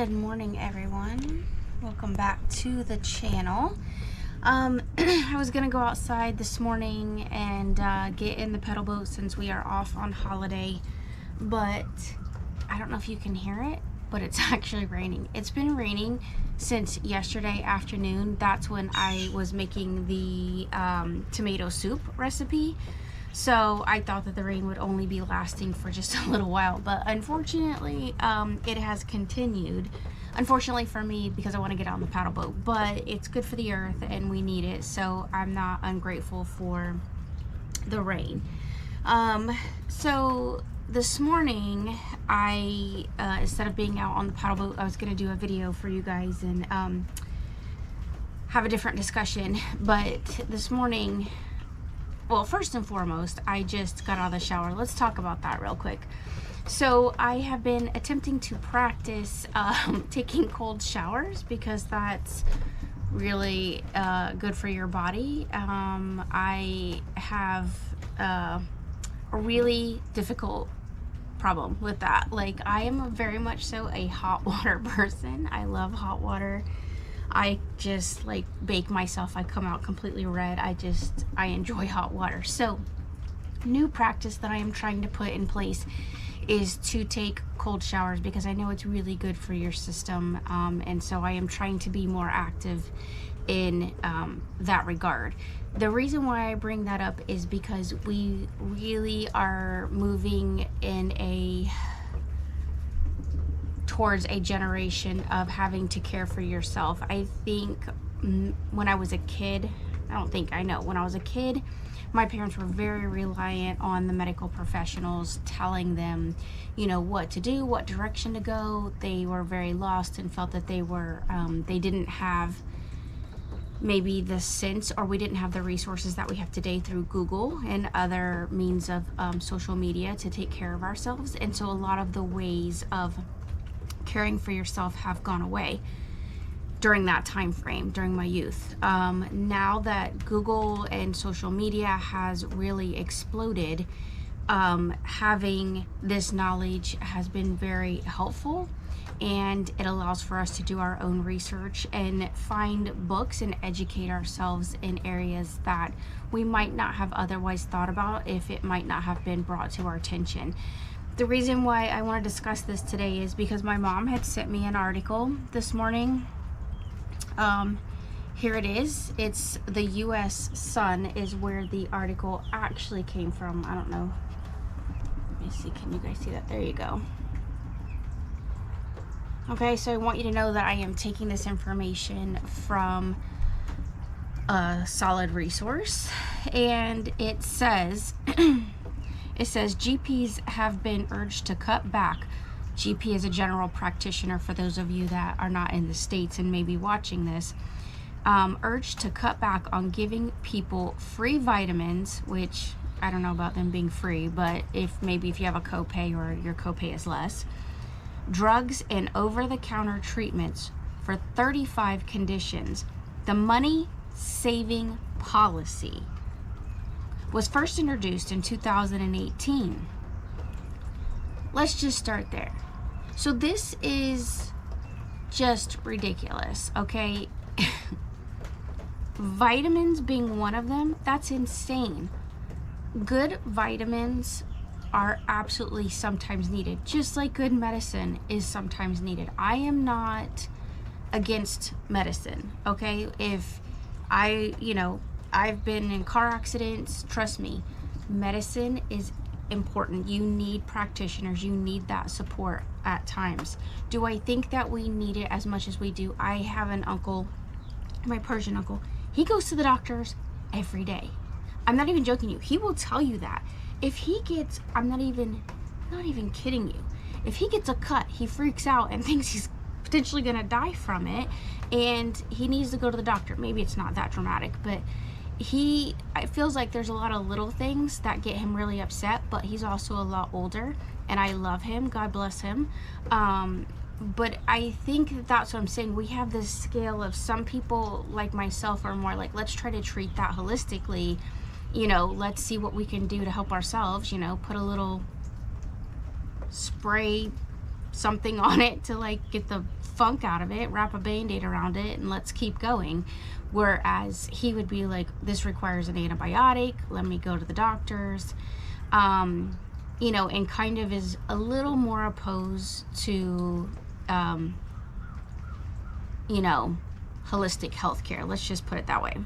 Good morning, everyone. Welcome back to the channel. I was gonna go outside this morning and get in the pedal boat since we are off on holiday, but I don't know if you can hear it, but it's actually raining. It's been raining since yesterday afternoon. That's when I was making the tomato soup recipe. So I thought that the rain would only be lasting for just a little while, but unfortunately it has continued. Unfortunately for me, because I want to get on the paddle boat, but it's good for the earth and we need it, so I'm not ungrateful for the rain. So this morning I instead of being out on the paddle boat, I was going to do a video for you guys and have a different discussion. But this morning, well, first and foremost, I just got out of the shower. Let's talk about that real quick. So I have been attempting to practice taking cold showers because that's really good for your body. I have a really difficult problem with that. Like, I am very much so a hot water person. I love hot water. I just like bake myself. I come out completely red. I enjoy hot water. So new practice that I am trying to put in place is to take cold showers because I know it's really good for your system. And so I am trying to be more active in that regard. The reason why I bring that up is because we really are moving towards a generation of having to care for yourself. I think when I was a kid, when I was a kid, my parents were very reliant on the medical professionals telling them, you know, what to do, what direction to go. They were very lost and felt that they didn't have maybe the sense, or we didn't have the resources that we have today through Google and other means of social media to take care of ourselves. And so a lot of the ways of caring for yourself have gone away during that time frame, during my youth. Now that Google and social media has really exploded, having this knowledge has been very helpful, and it allows for us to do our own research and find books and educate ourselves in areas that we might not have otherwise thought about if it might not have been brought to our attention. The reason why I want to discuss this today is because my mom had sent me an article this morning. Here it is. It's the U.S. Sun is where the article actually came from. I don't know. Let me see. Can you guys see that? There you go. Okay, so I want you to know that I am taking this information from a solid resource, and it says GPs have been urged to cut back. GP is a general practitioner for those of you that are not in the States and may be watching this. Urged to cut back on giving people free vitamins, which I don't know about them being free, but if you have a copay or your copay is less, drugs and over-the-counter treatments for 35 conditions. The money-saving policy was first introduced in 2018. Let's just start there. So this is just ridiculous, okay? Vitamins being one of them, that's insane. Good vitamins are absolutely sometimes needed, just like good medicine is sometimes needed. I am not against medicine, okay? If I've been in car accidents, trust me, medicine is important. You need practitioners, you need that support at times. Do I think that we need it as much as we do? I have an uncle, my Persian uncle, he goes to the doctors every day. I'm not even joking you. He will tell you that. If he gets, I'm not even kidding you. If he gets a cut, he freaks out and thinks he's potentially gonna die from it, and he needs to go to the doctor. Maybe it's not that dramatic, but it feels like there's a lot of little things that get him really upset, but he's also a lot older, and I love him, God bless him. But I think that's what I'm saying. We have this scale of some people like myself are more like, let's try to treat that holistically. You know, let's see what we can do to help ourselves, you know, put a little spray something on it to like get the funk out of it, wrap a band-aid around it, and let's keep going. Whereas he would be like, this requires an antibiotic, let me go to the doctors, you know, and kind of is a little more opposed to, you know, holistic healthcare. Let's just put it that way.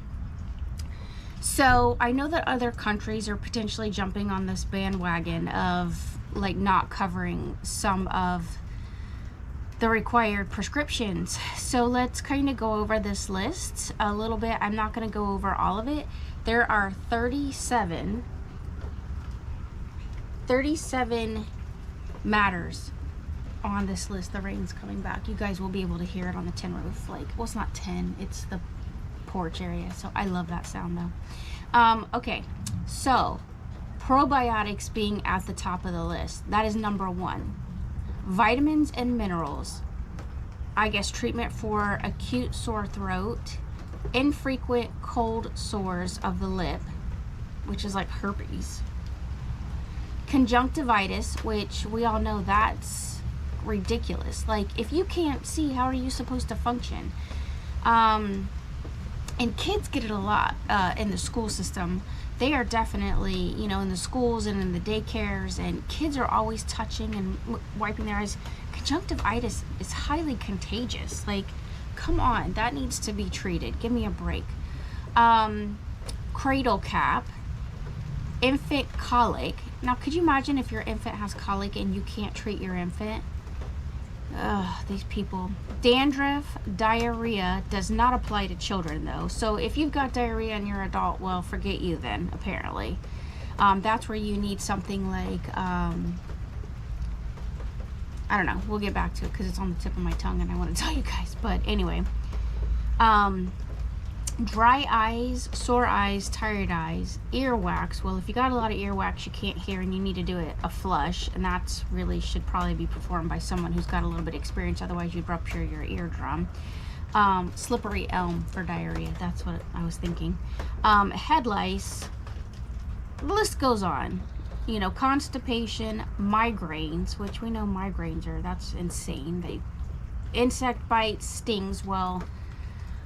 So I know that other countries are potentially jumping on this bandwagon of like not covering some of the required prescriptions. So let's kind of go over this list a little bit. I'm not going to go over all of it. There are 37 matters on this list. The rain's coming back. You guys will be able to hear it on the tin roof. Like, well, it's not tin, it's the porch area. So I love that sound though. Okay, so probiotics being at the top of the list. That is number one. Vitamins and minerals. I guess treatment for acute sore throat, infrequent cold sores of the lip, which is like herpes, conjunctivitis, which we all know that's ridiculous. Like, if you can't see, how are you supposed to function? And kids get it a lot in the school system. They are definitely, you know, in the schools and in the daycares, and kids are always touching and wiping their eyes. Conjunctivitis is highly contagious. Like, come on, that needs to be treated. Give me a break. Cradle cap, infant colic. Now, could you imagine if your infant has colic and you can't treat your infant? Ugh, these people. Dandruff, diarrhea does not apply to children though. So if you've got diarrhea and you're an adult, well, forget you then, apparently. That's where you need something like, I don't know, we'll get back to it because it's on the tip of my tongue and I want to tell you guys. But anyway, dry eyes, sore eyes, tired eyes, earwax. Well, if you got a lot of earwax, you can't hear and you need to do it a flush, and that's really should probably be performed by someone who's got a little bit of experience, otherwise you'd rupture your eardrum. Slippery elm for diarrhea, that's what I was thinking. Head lice, the list goes on. You know, constipation, migraines, which we know migraines are, that's insane. Insect bites, stings. Well,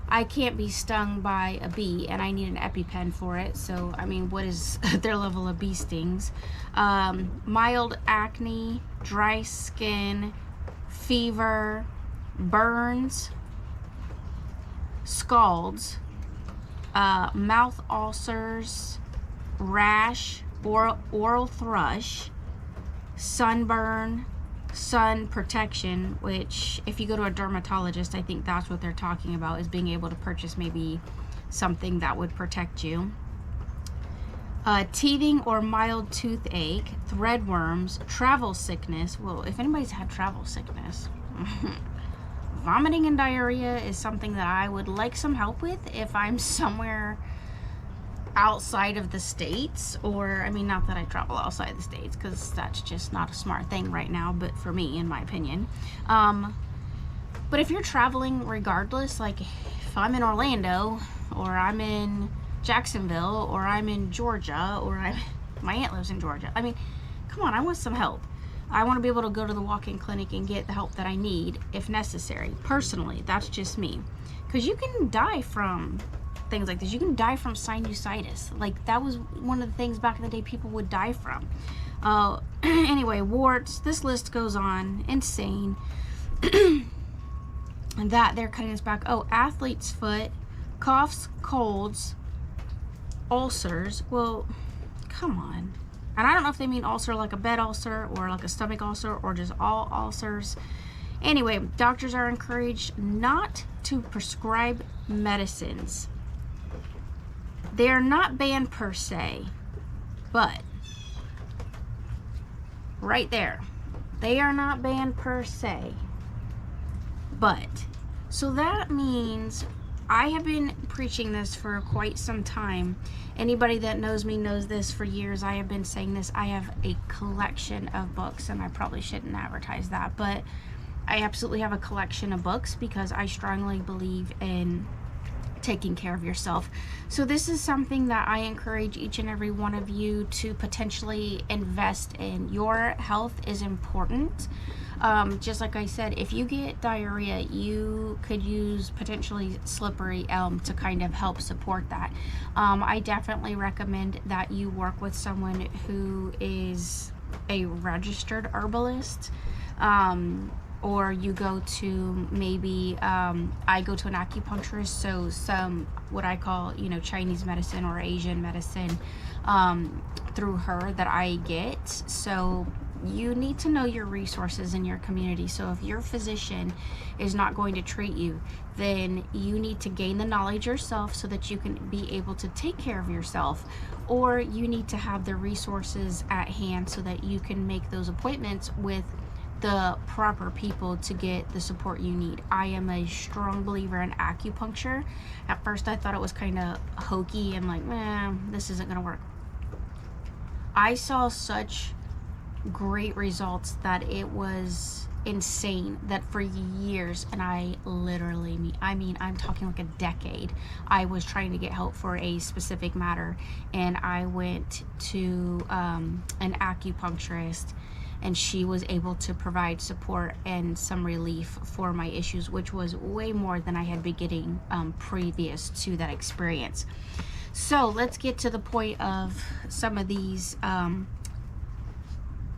I can't be stung by a bee and I need an EpiPen for it. So, I mean, what is their level of bee stings? Mild acne, dry skin, fever, burns, scalds, mouth ulcers, rash, oral thrush, sunburn, sun protection, which if you go to a dermatologist, I think that's what they're talking about, is being able to purchase maybe something that would protect you. Teething or mild toothache, threadworms, travel sickness. Well, if anybody's had travel sickness, vomiting and diarrhea is something that I would like some help with if I'm somewhere outside of the States, or I mean, not that I travel outside the States because that's just not a smart thing right now, but for me, in my opinion. But if you're traveling regardless, like if I'm in Orlando or I'm in Jacksonville or I'm in Georgia or my aunt lives in Georgia, I mean, come on, I want some help. I want to be able to go to the walk-in clinic and get the help that I need if necessary. Personally, that's just me, because you can die from things like this. You can die from sinusitis. Like, that was one of the things back in the day people would die from. Anyway, warts, this list goes on. Insane. And that they're cutting us back. Oh, athlete's foot, coughs, colds, ulcers. Well, come on. And I don't know if they mean ulcer like a bed ulcer or like a stomach ulcer or just all ulcers. Anyway, doctors are encouraged not to prescribe medicines. They are not banned per se, but right there, they are not banned per se, but so that means I have been preaching this for quite some time. Anybody that knows me knows this for years. I have been saying this. I have a collection of books, and I probably shouldn't advertise that, but I absolutely have a collection of books because I strongly believe in taking care of yourself. So this is something that I encourage each and every one of you to potentially invest in. Your health is important. Just like I said, if you get diarrhea, you could use potentially slippery elm to kind of help support that. I definitely recommend that you work with someone who is a registered herbalist. Or you go to maybe, I go to an acupuncturist, so some what I call, Chinese medicine or Asian medicine through her that I get. So you need to know your resources in your community. So if your physician is not going to treat you, then you need to gain the knowledge yourself so that you can be able to take care of yourself, or you need to have the resources at hand so that you can make those appointments with the proper people to get the support you need. I am a strong believer in acupuncture. At first I thought it was kind of hokey and like, this isn't gonna work. I saw such great results that it was insane, that for years, and I'm talking like a decade, I was trying to get help for a specific matter, and I went to an acupuncturist, and she was able to provide support and some relief for my issues, which was way more than I had been getting previous to that experience. So let's get to the point of some of these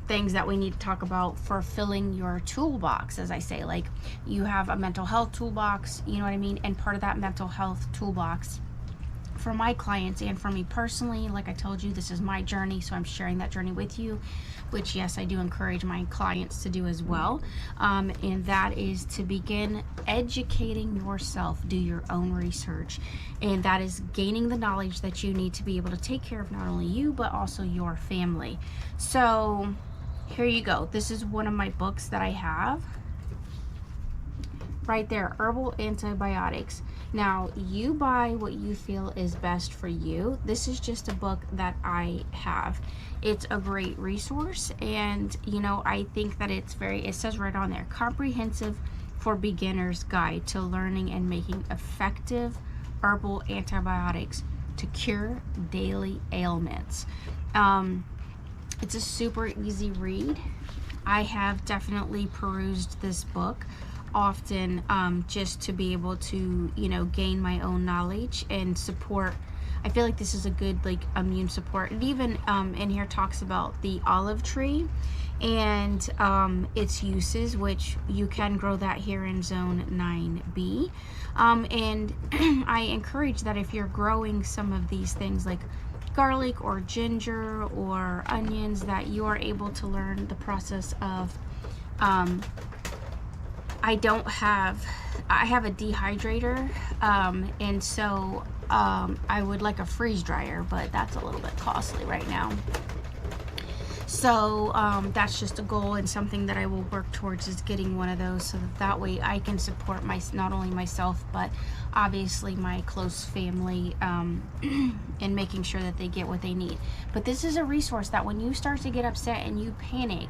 things that we need to talk about for filling your toolbox. As I say, like, you have a mental health toolbox, you know what I mean? And part of that mental health toolbox for my clients and for me personally, like I told you, this is my journey, so I'm sharing that journey with you, which, yes, I do encourage my clients to do as well. And that is to begin educating yourself, do your own research, and that is gaining the knowledge that you need to be able to take care of not only you, but also your family. So here you go. This is one of my books that I have right there, Herbal Antibiotics. Now, you buy what you feel is best for you. This is just a book that I have. It's a great resource, and I think that it says right on there, comprehensive for beginners guide to learning and making effective herbal antibiotics to cure daily ailments. It's a super easy read. I have definitely perused this book often, just to be able to gain my own knowledge and support. I feel like this is a good immune support. And even in here talks about the olive tree and its uses, which you can grow that here in zone 9B. And I encourage that if you're growing some of these things like garlic or ginger or onions, that you are able to learn the process of I have a dehydrator, and so I would like a freeze dryer, but that's a little bit costly right now. So that's just a goal and something that I will work towards, is getting one of those, so that way I can support not only myself, but obviously my close family, and making sure that they get what they need. But this is a resource that when you start to get upset and you panic,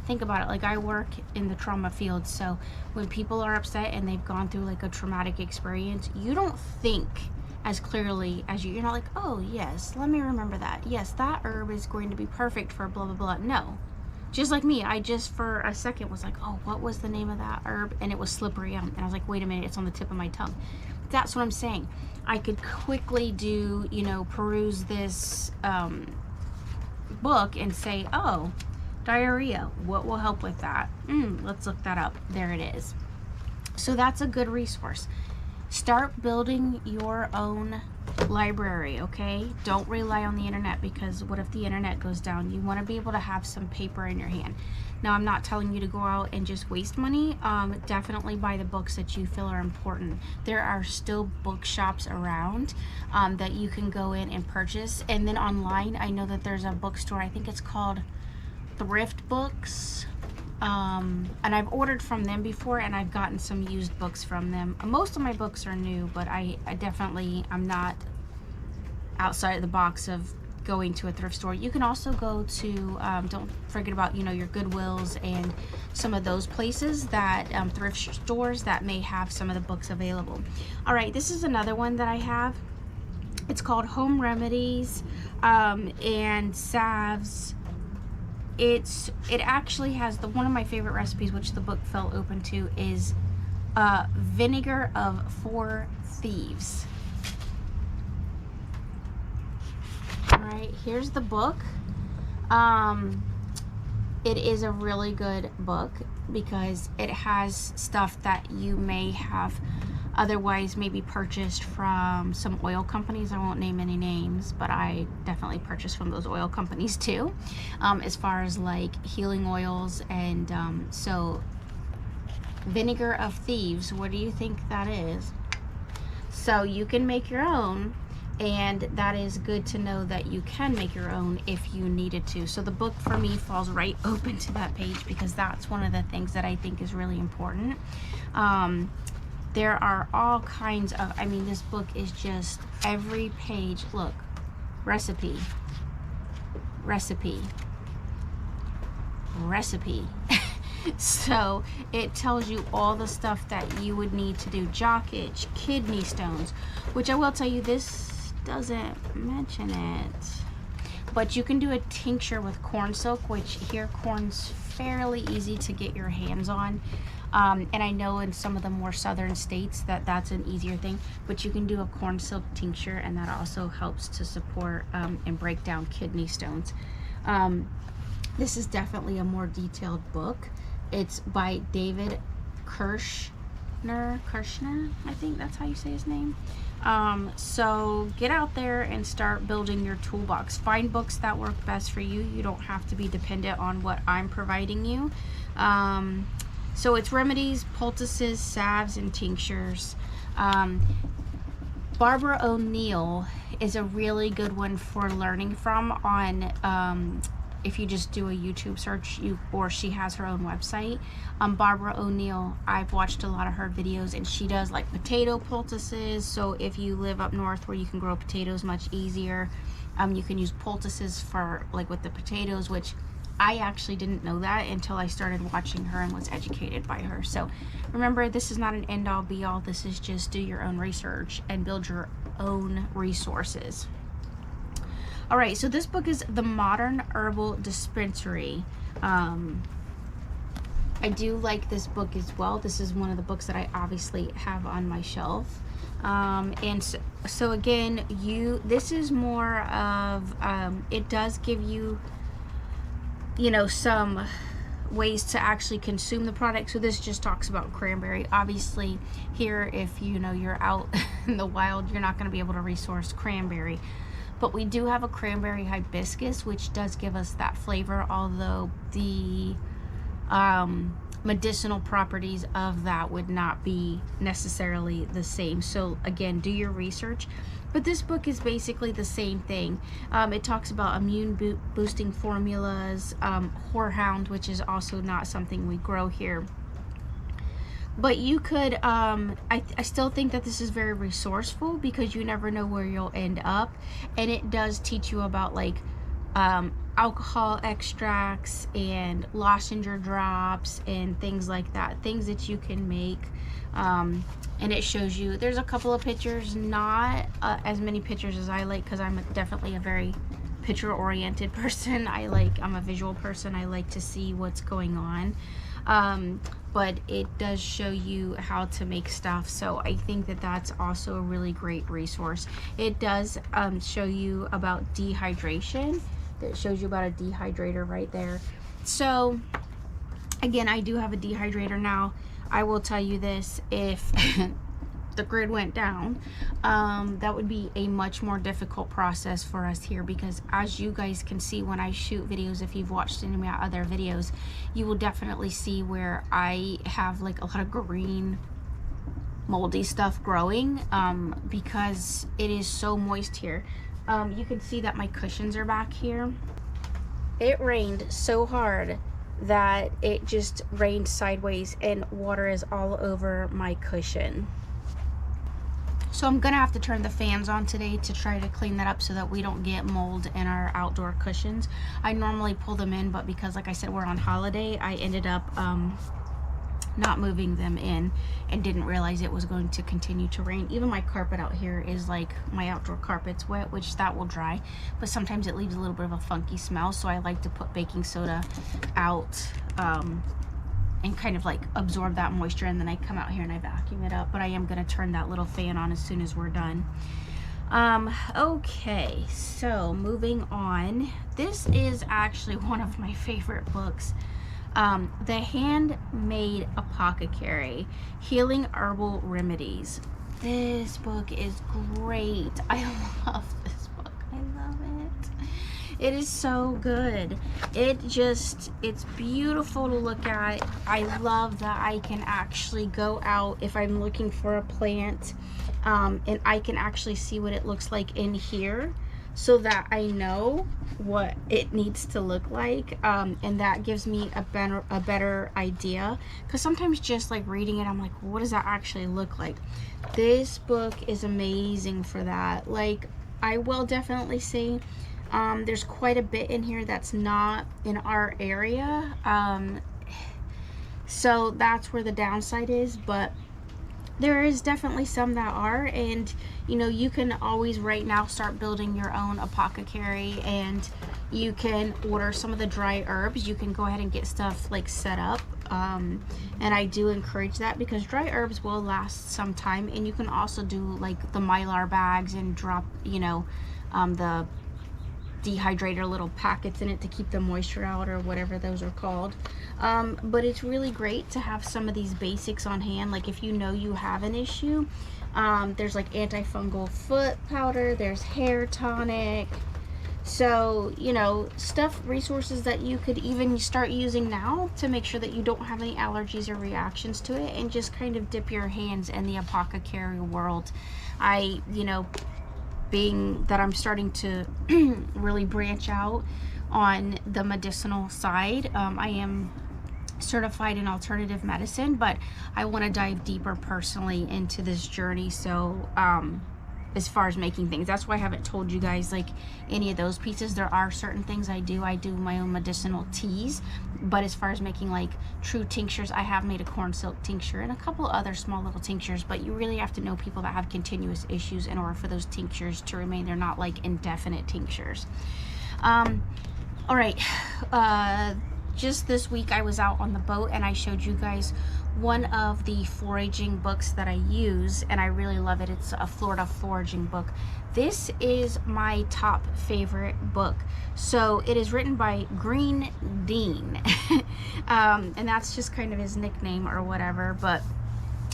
think about it. Like, I work in the trauma field, so when people are upset and they've gone through a traumatic experience, you don't think as clearly as you're not like, oh yes, let me remember that. Yes, that herb is going to be perfect for blah blah blah. No. Just like me, I just for a second was like, oh, what was the name of that herb? And it was slippery elm. And I was like, wait a minute, it's on the tip of my tongue. That's what I'm saying. I could quickly do, peruse this book and say, oh, diarrhea, what will help with that? Let's look that up. There it is. So that's a good resource. Start building your own library, okay? Don't rely on the internet, because what if the internet goes down? You want to be able to have some paper in your hand. Now, I'm not telling you to go out and just waste money. Definitely buy the books that you feel are important. There are still bookshops around that you can go in and purchase. And then online, I know that there's a bookstore, I think it's called Thrift Books. And I've ordered from them before, and I've gotten some used books from them. Most of my books are new, but I'm not outside of the box of going to a thrift store. You can also go to, don't forget about, your Goodwills and some of those places, that thrift stores that may have some of the books available. All right, this is another one that I have. It's called Home Remedies and Salves it actually has one of my favorite recipes, which the book fell open to, is vinegar of 4 thieves. All right, here's the book. It is a really good book because it has stuff that you may have otherwise maybe purchased from some oil companies. I won't name any names, but I definitely purchased from those oil companies too, as far as like healing oils. And so vinegar of thieves, what do you think that is? So you can make your own, and that is good to know that you can make your own if you needed to. So the book for me falls right open to that page because that's one of the things that I think is really important. There are all kinds of, I mean, this book is just every page. Look, recipe, recipe, recipe. So it tells you all the stuff that you would need to do. Jock itch, kidney stones, which I will tell you, this doesn't mention it. But you can do a tincture with corn silk, which here corn's fairly easy to get your hands on. And I know in some of the more southern states that's an easier thing, but you can do a corn silk tincture, and that also helps to support and break down kidney stones. This is definitely a more detailed book. It's by David Kirshner, I think that's how you say his name. So get out there and start building your toolbox. Find books that work best for you. You don't have to be dependent on what I'm providing you. So it's remedies, poultices, salves, and tinctures. Barbara O'Neill is a really good one for learning from on, if you just do a YouTube search, or she has her own website. Barbara O'Neill, I've watched a lot of her videos, and she does like potato poultices. So if you live up north where you can grow potatoes much easier, you can use poultices for like with the potatoes, which I actually didn't know that until I started watching her and was educated by her. So remember, this is not an end all be all. This is just do your own research and build your own resources. All right, so this book is The Modern Herbal Dispensary. I do like this book as well. This is one of the books that I obviously have on my shelf. And so again, this is more of, it does give you, some ways to actually consume the product. So this just talks about cranberry. Obviously here, if you're out in the wild, you're not going to be able to resource cranberry. But we do have a cranberry hibiscus, which does give us that flavor, although the medicinal properties of that would not be necessarily the same. So again, do your research. But this book is basically the same thing. It talks about immune boosting formulas, horehound, which is also not something we grow here. But you could, I still think that this is very resourceful because you never know where you'll end up. And it does teach you about like alcohol extracts and lozenge drops and things like that. Things that you can make. And it shows you, there's a couple of pictures, not as many pictures as I like because I'm definitely a very picture oriented person. I'm a visual person. I like to see what's going on. But it does show you how to make stuff, so I think that that's also a really great resource. It does show you about dehydration. It shows you about a dehydrator right there. So again, I do have a dehydrator now. I will tell you this, if the grid went down, that would be a much more difficult process for us here, because as you guys can see when I shoot videos, if you've watched any of my other videos, you will definitely see where I have like a lot of green moldy stuff growing, because it is so moist here. You can see that my cushions are back here. It rained so hard that it just rained sideways and water is all over my cushion. So I'm gonna have to turn the fans on today to try to clean that up so that we don't get mold in our outdoor cushions. I normally pull them in, but because like I said, we're on holiday, I ended up not moving them in, and didn't realize it was going to continue to rain. Even my carpet out here is like, my outdoor carpet's wet, which that will dry, but sometimes it leaves a little bit of a funky smell, so I like to put baking soda out and kind of like absorb that moisture, and then I come out here and I vacuum it up. But I am going to turn that little fan on as soon as we're done. Okay, so moving on. This is actually one of my favorite books. The Handmade Apothecary, Healing Herbal Remedies. This book is great. I love this book. I love it. It is so good. It's beautiful to look at. I love that I can actually go out if I'm looking for a plant, and I can actually see what it looks like in here, so that I know what it needs to look like, and that gives me a better idea, because sometimes just like reading it, I'm like, what does that actually look like? This book is amazing for that. Like, I will definitely say there's quite a bit in here that's not in our area, so that's where the downside is, but there is definitely some that are. And you know, you can always right now start building your own apothecary, and you can order some of the dry herbs. You can go ahead and get stuff like set up, and I do encourage that, because dry herbs will last some time. And you can also do like the mylar bags and drop, you know, the dehydrator little packets in it to keep the moisture out, or whatever those are called. But it's really great to have some of these basics on hand. Like if you know you have an issue, there's like antifungal foot powder, there's hair tonic, so you know, resources that you could even start using now to make sure that you don't have any allergies or reactions to it, and just kind of dip your hands in the apothecary world. You know, being that I'm starting to really branch out on the medicinal side, I am certified in alternative medicine, but I want to dive deeper personally into this journey. So as far as making things, that's why I haven't told you guys like any of those pieces. There are certain things I do my own medicinal teas, but as far as making like true tinctures, I have made a corn silk tincture and a couple other small little tinctures. But you really have to know people that have continuous issues in order for those tinctures to remain. They're not like indefinite tinctures. All right, just this week I was out on the boat, and I showed you guys one of the foraging books that I use, and I really love it. It's a Florida foraging book. This is my top favorite book. So it is written by Green Dean, and that's just kind of his nickname or whatever, but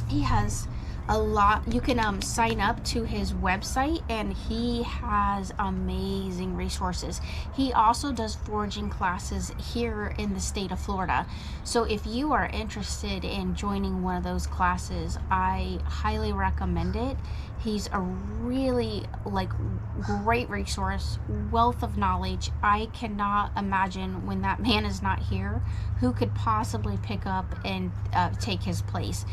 he has a lot. You can sign up to his website, and he has amazing resources. He also does foraging classes here in the state of Florida. So if you are interested in joining one of those classes, I highly recommend it. He's a really like great resource, wealth of knowledge. I cannot imagine, when that man is not here, who could possibly pick up and take his place.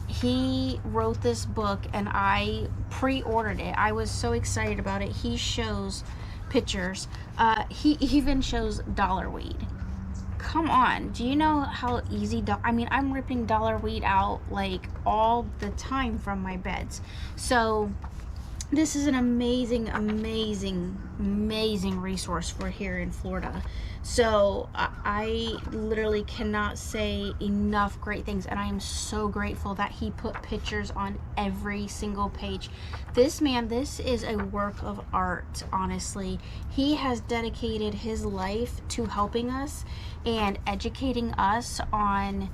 He wrote this book, and I pre-ordered it. I was so excited about it. He shows pictures. He even shows dollar weed. Come on, do you know how easy I mean, I'm ripping dollar weed out like all the time from my beds. So this is an amazing resource for here in Florida. So I literally cannot say enough great things, and I am so grateful that he put pictures on every single page. This man, this is a work of art, honestly. He has dedicated his life to helping us and educating us on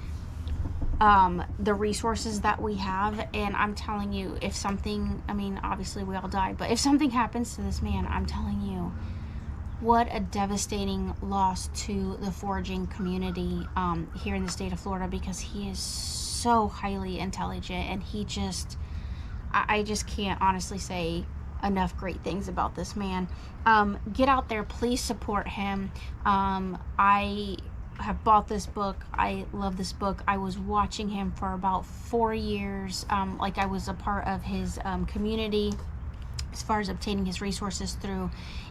the resources that we have. And I'm telling you, if something, I mean, obviously we all die, but if something happens to this man, I'm telling you, what a devastating loss to the foraging community here in the state of Florida, because he is so highly intelligent, and he just, I just can't honestly say enough great things about this man. Get out there, please support him. I have bought this book. I love this book. I was watching him for about 4 years. Like, I was a part of his community as far as obtaining his resources through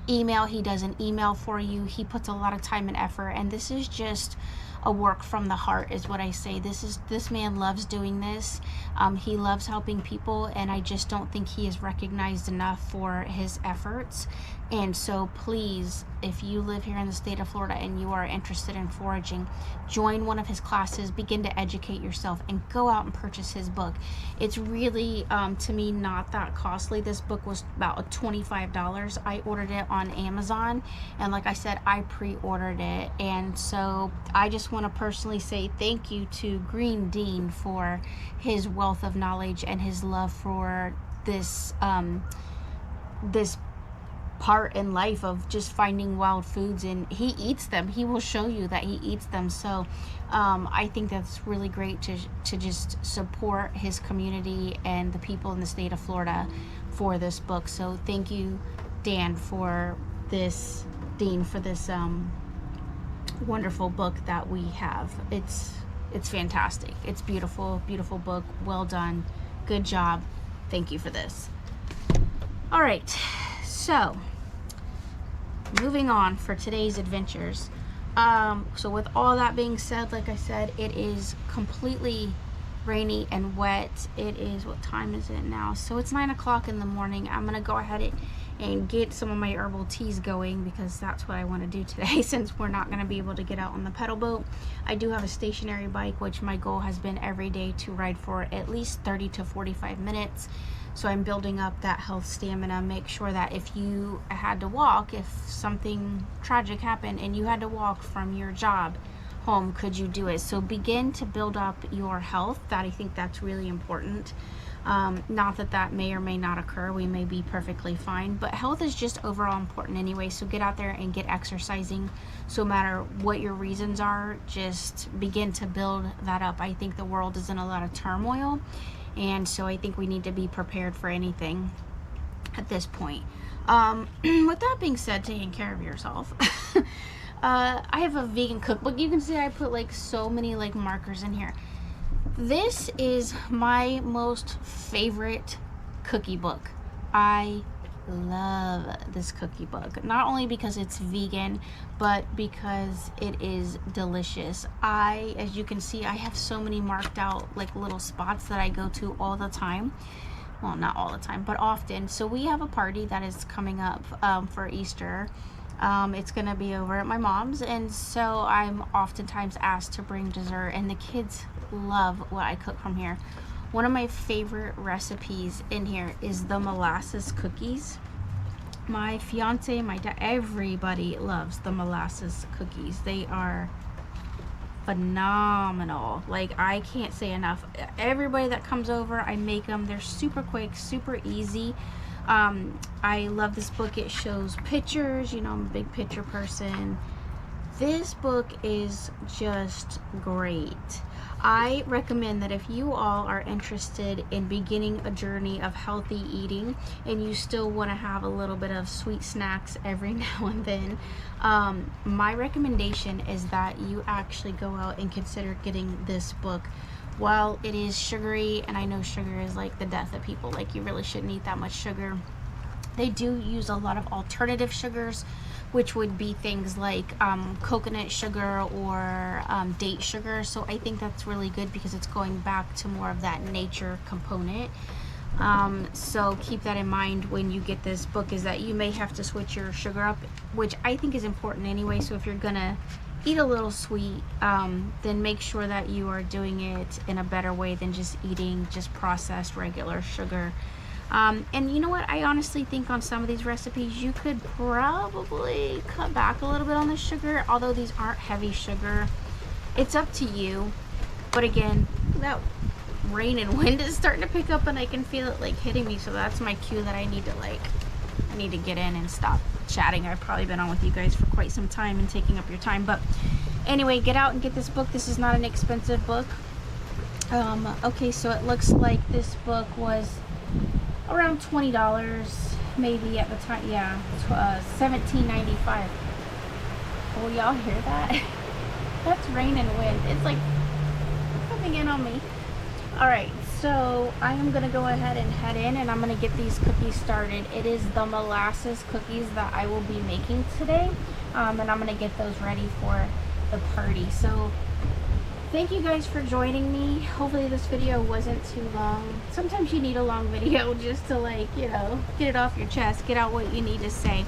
email. He does an email for you. He puts a lot of time and effort, and this is just a work from the heart is what I say. This man loves doing this. He loves helping people, and I just don't think he is recognized enough for his efforts. And so please, if you live here in the state of Florida and you are interested in foraging, join one of his classes, begin to educate yourself, and go out and purchase his book. It's really, to me, not that costly. This book was about $25. I ordered it on Amazon, and like I said, I pre-ordered it. And so I just want to personally say thank you to Green Dean for his wealth of knowledge and his love for this this part in life of just finding wild foods, and he eats them. He will show you that he eats them. So I think that's really great to just support his community and the people in the state of Florida for this book. So thank you, Dan, for this wonderful book that we have. It's fantastic. It's beautiful book. Well done. Good job. Thank you for this. All right, so moving on for today's adventures. So with all that being said, like I said, it is completely rainy and wet. It is, what time is it now? So it's 9 o'clock in the morning. I'm gonna go ahead and get some of my herbal teas going, because that's what I want to do today since we're not going to be able to get out on the pedal boat. I do have a stationary bike, which my goal has been every day to ride for at least 30 to 45 minutes. So I'm building up that health stamina. Make sure that if you had to walk, if something tragic happened and you had to walk from your job home, could you do it? So begin to build up your health. I think that's really important. Not that may or may not occur. We may be perfectly fine, but health is just overall important anyway. So get out there and get exercising. So no matter what your reasons are, just begin to build that up. I think the world is in a lot of turmoil, and so I think we need to be prepared for anything at this point. With that being said, taking care of yourself. I have a vegan cookbook. You can see I put like so many like markers in here. This is my most favorite cookie book. I love this cookie book, not only because it's vegan, but because it is delicious. As you can see, I have so many marked out like little spots that I go to all the time. Well, not all the time, but often. So we have a party that is coming up for Easter. It's gonna be over at my mom's, and so I'm oftentimes asked to bring dessert, and the kids love what I cook from here. One of my favorite recipes in here is the molasses cookies. My fiance, my dad, everybody loves the molasses cookies. They are phenomenal. Like, I can't say enough. Everybody that comes over, I make them. They're super quick, super easy. I love this book. It shows pictures. You know, I'm a big picture person. This book is just great. I recommend that if you all are interested in beginning a journey of healthy eating and you still want to have a little bit of sweet snacks every now and then, my recommendation is that you actually go out and consider getting this book. While it is sugary, and I know sugar is like the death of people, like you really shouldn't eat that much sugar, they do use a lot of alternative sugars, which would be things like coconut sugar or date sugar. So I think that's really good because it's going back to more of that nature component. So keep that in mind when you get this book, is that you may have to switch your sugar up, which I think is important anyway. So if you're gonna eat a little sweet, then make sure that you are doing it in a better way than just eating just processed regular sugar. And you know what, I honestly think on some of these recipes you could probably cut back a little bit on the sugar, although these aren't heavy sugar. It's up to you. But again, that rain and wind is starting to pick up and I can feel it like hitting me, so that's my cue that I need to get in and stop chatting. I've probably been on with you guys for quite some time and taking up your time, but anyway, get out and get this book. This is not an expensive book. Okay, so it looks like this book was around $20 maybe at the time. Yeah, $17.95. Oh, y'all hear that? That's rain and wind. It's like coming in on me. All right, so I am gonna go ahead and head in and I'm gonna get these cookies started. It is the molasses cookies that I will be making today, and I'm gonna get those ready for the party. So thank you guys for joining me. Hopefully this video wasn't too long. Sometimes you need a long video just to, like, you know, get it off your chest, get out what you need to say.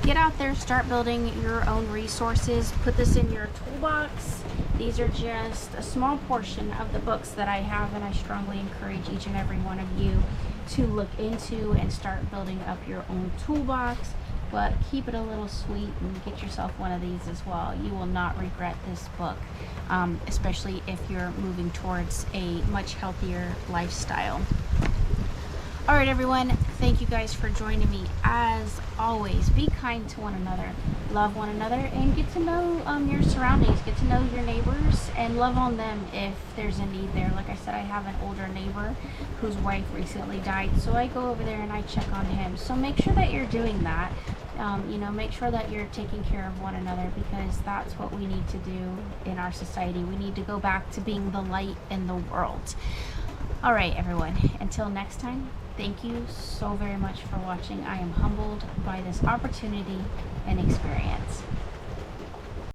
Get out there, start building your own resources. Put this in your toolbox. These are just a small portion of the books that I have, and I strongly encourage each and every one of you to look into and start building up your own toolbox. But keep it a little sweet and get yourself one of these as well. You will not regret this book, especially if you're moving towards a much healthier lifestyle. All right, everyone, thank you guys for joining me. As always, be kind to one another, love one another, and get to know your surroundings, get to know your neighbors, and love on them if there's a need there. Like I said, I have an older neighbor whose wife recently died, so I go over there and I check on him. So make sure that you're doing that. You know, make sure that you're taking care of one another, because that's what we need to do in our society. We need to go back to being the light in the world. All right, everyone, until next time, thank you so very much for watching. I am humbled by this opportunity and experience.